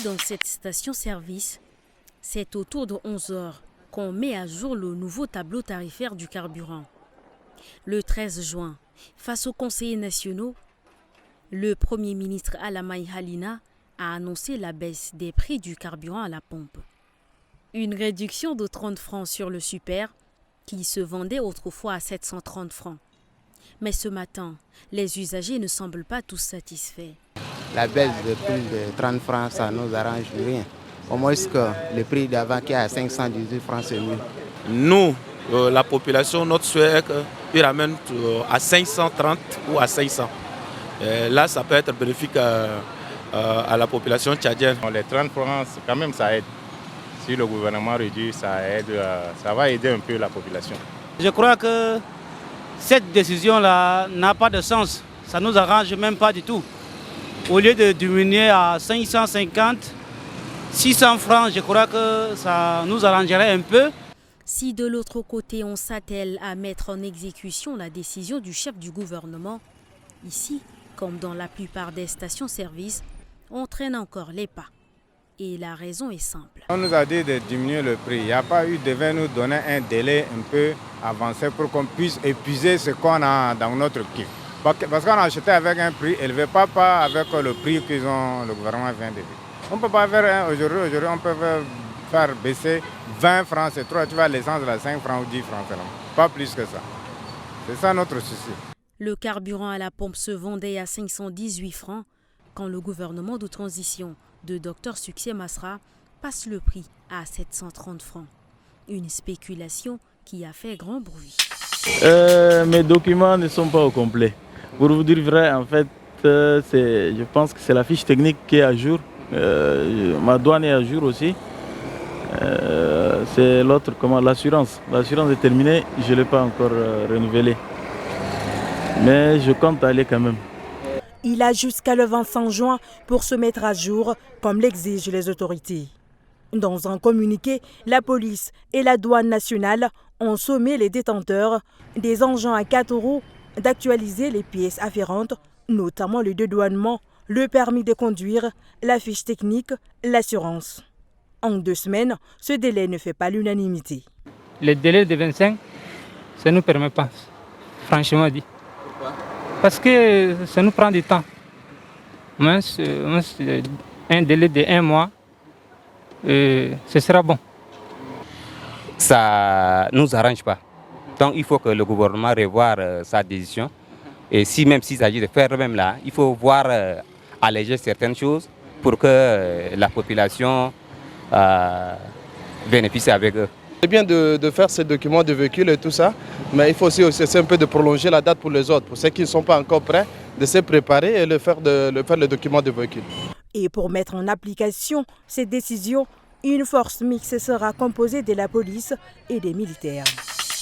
dans cette station-service, c'est autour de 11 heures qu'on met à jour le nouveau tableau tarifaire du carburant. Le 13 juin, face aux conseillers nationaux, le Premier ministre Alamaï Halina a annoncé la baisse des prix du carburant à la pompe. Une réduction de 30 francs sur le super qui se vendait autrefois à 730 francs. Mais ce matin, les usagers ne semblent pas tous satisfaits. La baisse de prix de 30 francs, ça ne nous arrange rien. Au moins que le prix d'avant qui est à 518 francs, c'est mieux. Nous, la population, notre souhait est qu'ils ramènent à 530 ou à 500. Là, ça peut être bénéfique à la population tchadienne. Les 30 francs, quand même, ça aide. Si le gouvernement réduit, ça aide, ça va aider un peu la population. Je crois que cette décision-là n'a pas de sens. Ça ne nous arrange même pas du tout. Au lieu de diminuer à 550, 600 francs, je crois que ça nous arrangerait un peu. Si de l'autre côté, on s'attelle à mettre en exécution la décision du chef du gouvernement, ici, comme dans la plupart des stations-service, on traîne encore les pas. Et la raison est simple. On nous a dit de diminuer le prix. Il n'y a pas eu, devait nous donner un délai un peu avancé pour qu'on puisse épuiser ce qu'on a dans notre kiff. Parce qu'on a acheté avec un prix élevé, pas avec le prix que le gouvernement vient de dire. On ne peut pas faire aujourd'hui, on peut faire baisser 20 francs, c'est trop. Tu vois, l'essence de 5 francs ou 10 francs seulement. Pas plus que ça. C'est ça notre souci. Le carburant à la pompe se vendait à 518 francs quand le gouvernement de transition de Dr Succès Masra passe le prix à 730 francs. Une spéculation qui a fait grand bruit. Mes documents ne sont pas au complet. Pour vous dire vrai, en fait, je pense que c'est la fiche technique qui est à jour. Ma douane est à jour aussi. C'est l'autre, l'assurance. L'assurance est terminée, je ne l'ai pas encore renouvelée. Mais je compte aller quand même. Il a jusqu'à le 25 juin pour se mettre à jour, comme l'exigent les autorités. Dans un communiqué, la police et la douane nationale ont sommé les détenteurs des engins à 4 roues d'actualiser les pièces afférentes, notamment le dédouanement, le permis de conduire, la fiche technique, l'assurance. En 2 semaines, ce délai ne fait pas l'unanimité. Le délai de 25, ça ne nous permet pas, franchement dit. Parce que ça nous prend du temps. Mais un délai de 1 mois, ce sera bon. Ça ne nous arrange pas. Donc il faut que le gouvernement revoie sa décision. Et même s'il s'agit de faire même là, il faut voir alléger certaines choses pour que la population bénéficie avec eux. C'est bien de faire ces documents de véhicule et tout ça, mais il faut aussi essayer un peu de prolonger la date pour les autres, pour ceux qui ne sont pas encore prêts, de se préparer et faire le document de véhicule. Et pour mettre en application ces décisions, une force mixte sera composée de la police et des militaires.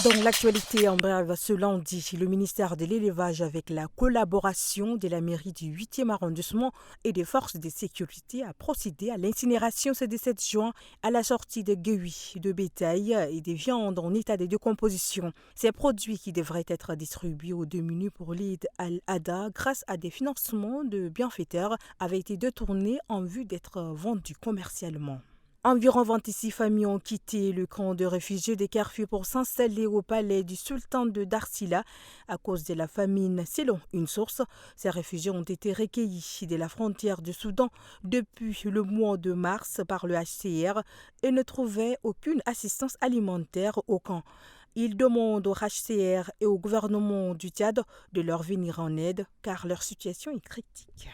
Dans l'actualité en bref, ce lundi, le ministère de l'Élevage, avec la collaboration de la mairie du 8e arrondissement et des forces de sécurité, a procédé à l'incinération ce 17 juin à la sortie de gueuilles, de bétail et des viandes en état de décomposition. Ces produits qui devraient être distribués aux démunis pour l'aide Al-Ada grâce à des financements de bienfaiteurs avaient été détournés en vue d'être vendus commercialement. Environ 26 familles ont quitté le camp de réfugiés de Kerfou pour s'installer au palais du sultan de Darsila à cause de la famine. Selon une source, ces réfugiés ont été recueillis de la frontière du Soudan depuis le mois de mars par le HCR et ne trouvaient aucune assistance alimentaire au camp. Ils demandent au HCR et au gouvernement du Tchad de leur venir en aide car leur situation est critique.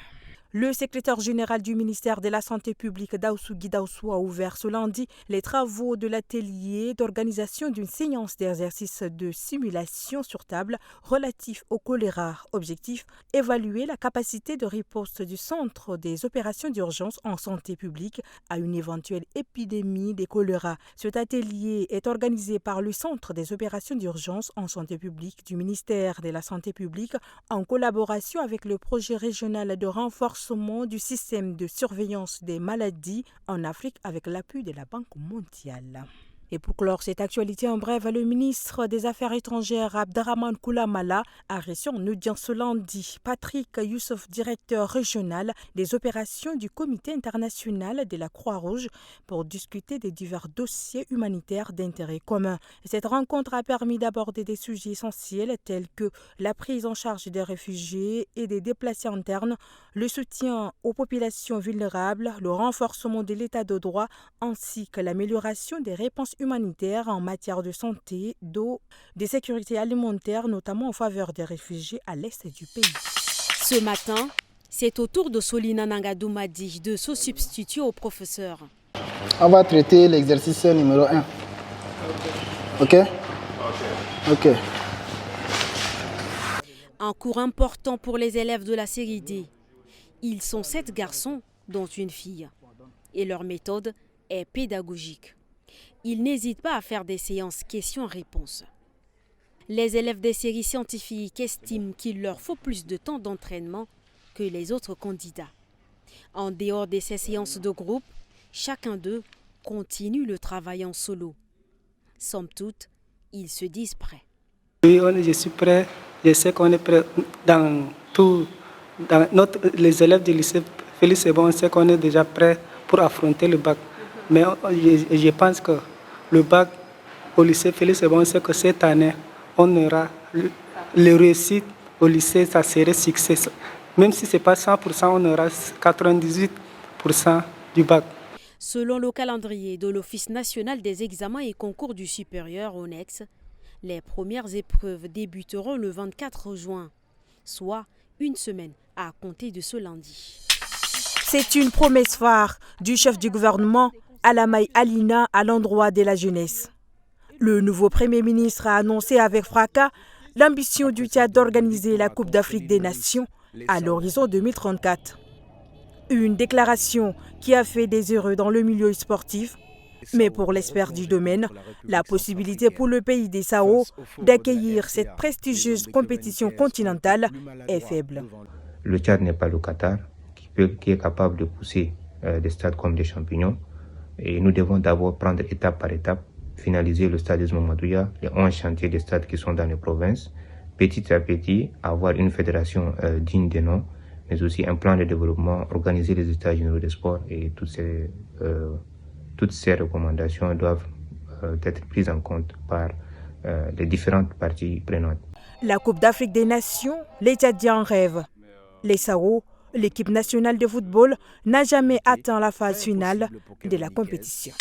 Le secrétaire général du ministère de la Santé publique, Daoussou Guidaoussou, a ouvert ce lundi les travaux de l'atelier d'organisation d'une séance d'exercice de simulation sur table relatif au choléra. Objectif, évaluer la capacité de riposte du Centre des opérations d'urgence en santé publique à une éventuelle épidémie de choléra. Cet atelier est organisé par le Centre des opérations d'urgence en santé publique du ministère de la Santé publique en collaboration avec le projet régional de renforcement du système de surveillance des maladies en Afrique avec l'appui de la Banque mondiale. Et pour clore cette actualité en bref, le ministre des Affaires étrangères Abdrahmane Koulamala a reçu en audience ce lundi Patrick Youssef, directeur régional des opérations du Comité international de la Croix-Rouge, pour discuter des divers dossiers humanitaires d'intérêt commun. Cette rencontre a permis d'aborder des sujets essentiels tels que la prise en charge des réfugiés et des déplacés internes, le soutien aux populations vulnérables, le renforcement de l'état de droit ainsi que l'amélioration des réponses humanitaires en matière de santé, d'eau, de sécurité alimentaire, notamment en faveur des réfugiés à l'est du pays. Ce matin, c'est au tour de Solina Nangadoumadi de se substituer au professeur. On va traiter l'exercice numéro 1. Ok? Ok. Un cours important pour les élèves de la série D. Ils sont 7 garçons, dont une fille. Et leur méthode est pédagogique. Ils n'hésitent pas à faire des séances questions-réponses. Les élèves des séries scientifiques estiment qu'il leur faut plus de temps d'entraînement que les autres candidats. En dehors de ces séances de groupe, chacun d'eux continue le travail en solo. Somme toute, ils se disent prêts. Oui, je suis prêt. Je sais qu'on est prêt dans tout. Les élèves du lycée Félix Sebon, on sait qu'on est déjà prêt pour affronter le bac. Mais je pense que le bac au lycée Félix Sebon, on sait que cette année, on aura le réussite au lycée, ça serait succès. Même si ce n'est pas 100%, on aura 98% du bac. Selon le calendrier de l'Office national des examens et concours du supérieur, ONEX, les premières épreuves débuteront le 24 juin, soit une semaine à compter de ce lundi. C'est une promesse phare du chef du gouvernement, Alamaï Alina, à l'endroit de la jeunesse. Le nouveau Premier ministre a annoncé avec fracas l'ambition du Tchad d'organiser la Coupe d'Afrique des Nations à l'horizon 2034. Une déclaration qui a fait des heureux dans le milieu sportif, mais pour l'expert du domaine, la possibilité pour le pays des Sao d'accueillir cette prestigieuse compétition continentale est faible. Le Tchad n'est pas le Qatar qui est capable de pousser des stades comme des champignons. Et nous devons d'abord prendre étape par étape, finaliser le stade de Mamadouya, les 11 chantiers des stades qui sont dans les provinces, petit à petit avoir une fédération digne des noms, mais aussi un plan de développement, organiser les états généraux des sports, et toutes ces recommandations doivent être prises en compte par les différentes parties prenantes. La Coupe d'Afrique des Nations, les Tchadiens rêvent. Les Sao, l'équipe nationale de football, n'a jamais atteint la phase finale de la compétition.